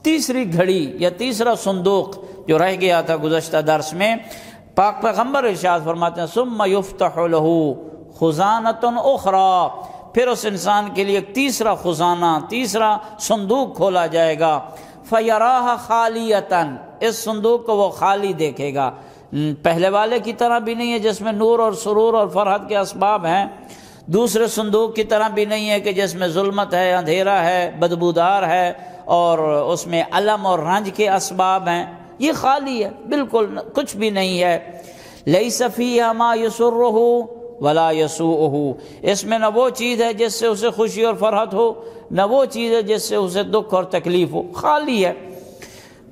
تیسری گھڑی یا تیسرا صندوق جو رہ گیا تھا گزشتہ درس میں، پاک پیغمبر ارشاد فرماتے ہیں ثم یفتح لہ خزانۃ اخری، پھر اس انسان کے لیے ایک تیسرا خزانہ، تیسرا صندوق کھولا جائے گا، فیراھا خالیۃ، اس صندوق کو وہ خالی دیکھے گا، پہلے والے کی طرح بھی نہیں ہے جس میں نور اور سرور اور فرحت کے اسباب ہیں، دوسرے صندوق کی طرح بھی نہیں ہے کہ جس میں ظلمت ہے، اندھیرا ہے، بدبودار ہے اور اس میں الم اور رنج کے اسباب ہیں۔ یہ خالی ہے، بالکل کچھ بھی نہیں ہے۔ لیس فیہا ما یسرہ ولا یسوءہ، اس میں نہ وہ چیز ہے جس سے اسے خوشی اور فرحت ہو، نہ وہ چیز ہے جس سے اسے دکھ اور تکلیف ہو، خالی ہے۔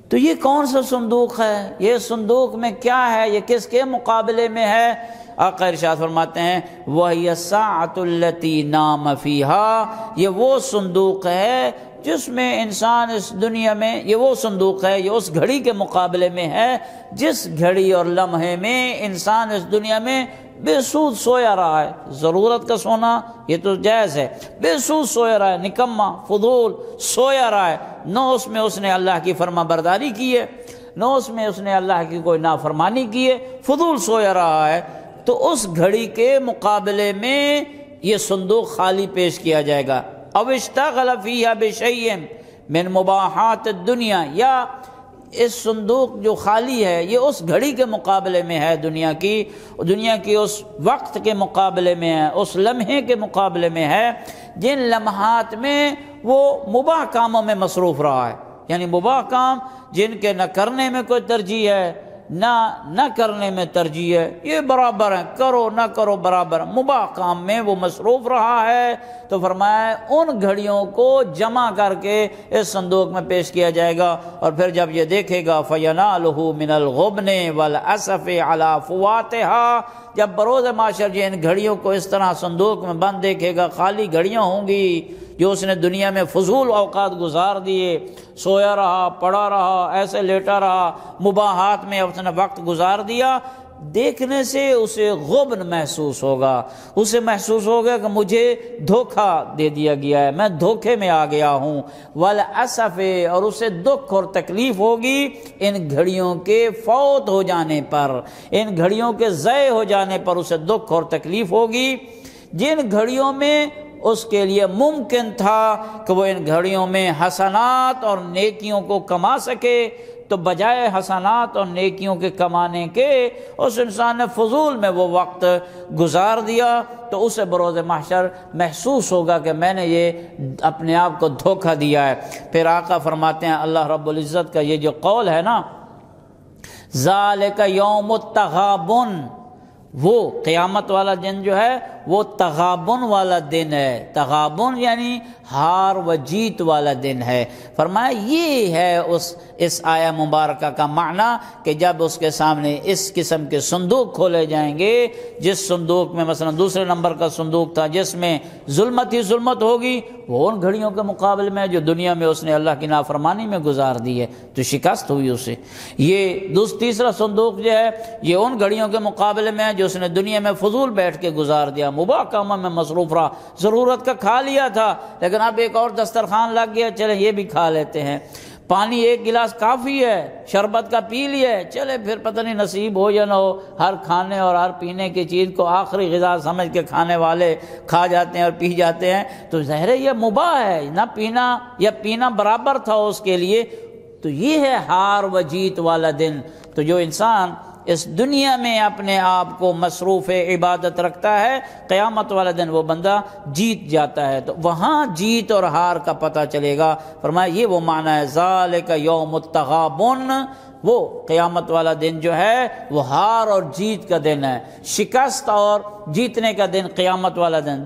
تو یہ کون سا صندوق ہے؟ یہ صندوق میں کیا ہے؟ یہ کس کے مقابلے میں ہے؟ آقا ارشاد فرماتے ہیں وَهِيَ السَّاعَةُ الَّتِي نَامَ فِيهَا، یہ وہ صندوق ہے جس میں انسان اس دنیا میں، یہ وہ صندوق ہے، یہ اس گھڑی کے مقابلے میں ہے جس گھڑی اور لمحے میں انسان اس دنیا میں بے سود سویا رہا ہے۔ ضرورت کا سونا یہ تو جائز ہے، بے سود سویا رہا ہے، نکما فضول سویا رہا ہے، نہ اس میں اس نے اللہ کی فرما برداری کی ہے، نہ اس میں اس نے اللہ کی کوئی نافرمانی کی ہے، فضول سویا رہا ہے۔ تو اس گھڑی کے مقابلے میں یہ صندوق خالی پیش کیا جائے گا۔ او اشتغل فیہا بشیء من مباحات الدنیا، یا اس صندوق جو خالی ہے یہ اس گھڑی کے مقابلے میں ہے، دنیا کی اس وقت کے مقابلے میں ہے، اس لمحے کے مقابلے میں ہے جن لمحات میں وہ مباح کاموں میں مصروف رہا ہے، یعنی مباح کام جن کے نہ کرنے میں کوئی ترجیح ہے نہ کرنے میں ترجیح ہے، یہ برابر ہیں، کرو نہ کرو برابر، مباح کام میں وہ مصروف رہا ہے۔ تو فرمایا ان گھڑیوں کو جمع کر کے اس صندوق میں پیش کیا جائے گا، اور پھر جب یہ دیکھے گا فَيَنَالُهُ مِنَ الْغُبْنِ وَالْأَسَفِ عَلَى فُوَاتِهَا، جب بروز معاشر یہ ان گھڑیوں کو اس طرح صندوق میں بند دیکھے گا، خالی گھڑیاں ہوں گی جو اس نے دنیا میں فضول اوقات گزار دیے، سویا رہا، پڑا رہا، ایسے لیٹا رہا، مباحات میں اس نے وقت گزار دیا، دیکھنے سے اسے غبن محسوس ہوگا، اسے محسوس ہوگا کہ مجھے دھوکہ دے دیا گیا ہے، میں دھوکے میں آ گیا ہوں، والاسف، اور اسے دکھ اور تکلیف ہوگی ان گھڑیوں کے فوت ہو جانے پر، ان گھڑیوں کے ضائع ہو جانے پر اسے دکھ اور تکلیف ہوگی، جن گھڑیوں میں اس کے لیے ممکن تھا کہ وہ ان گھڑیوں میں حسنات اور نیکیوں کو کما سکے، تو بجائے حسنات اور نیکیوں کے کمانے کے اس انسان نے فضول میں وہ وقت گزار دیا، تو اسے بروز محشر محسوس ہوگا کہ میں نے یہ اپنے آپ کو دھوکہ دیا ہے۔ پھر آقا فرماتے ہیں اللہ رب العزت کا یہ جو قول ہے نا، ذالک یوم التغابن، وہ قیامت والا دن جو ہے وہ تغابن والا دن ہے، تغابن یعنی ہار و جیت والا دن ہے۔ فرمایا یہ ہے اس آیہ مبارکہ کا معنی کہ جب اس کے سامنے اس قسم کے صندوق کھولے جائیں گے، جس صندوق میں مثلا دوسرے نمبر کا صندوق تھا جس میں ظلمت ہی ظلمت ہوگی، وہ ان گھڑیوں کے مقابلے میں جو دنیا میں اس نے اللہ کی نافرمانی میں گزار دی ہے تو شکست ہوئی اسے۔ یہ تیسرا صندوق جو ہے یہ ان گھڑیوں کے مقابلے میں ہے جو اس نے دنیا میں فضول بیٹھ کے گزار دیا، مباح کاموں میں مصروف رہا، ضرورت کا کھا لیا تھا لیکن اب ایک اور دسترخوان لگ گیا، چلے یہ بھی کھا لیتے ہیں، پانی ایک گلاس کافی ہے، شربت کا پی لیا، چلے پھر پتہ نہیں نصیب ہو یا نہ ہو، ہر کھانے اور ہر پینے کی چیز کو آخری غذا سمجھ کے کھانے والے کھا جاتے ہیں اور پی جاتے ہیں، تو ظاہر ہے یہ مباح ہے، نہ پینا یا پینا برابر تھا اس کے لیے۔ تو یہ ہے ہار و جیت والا دن۔ تو جو انسان اس دنیا میں اپنے آپ کو مصروف عبادت رکھتا ہے، قیامت والا دن وہ بندہ جیت جاتا ہے، تو وہاں جیت اور ہار کا پتہ چلے گا۔ فرمایا یہ وہ معنی ہے ذالک یوم التغابن، وہ قیامت والا دن جو ہے وہ ہار اور جیت کا دن ہے، شکست اور جیتنے کا دن قیامت والا دن۔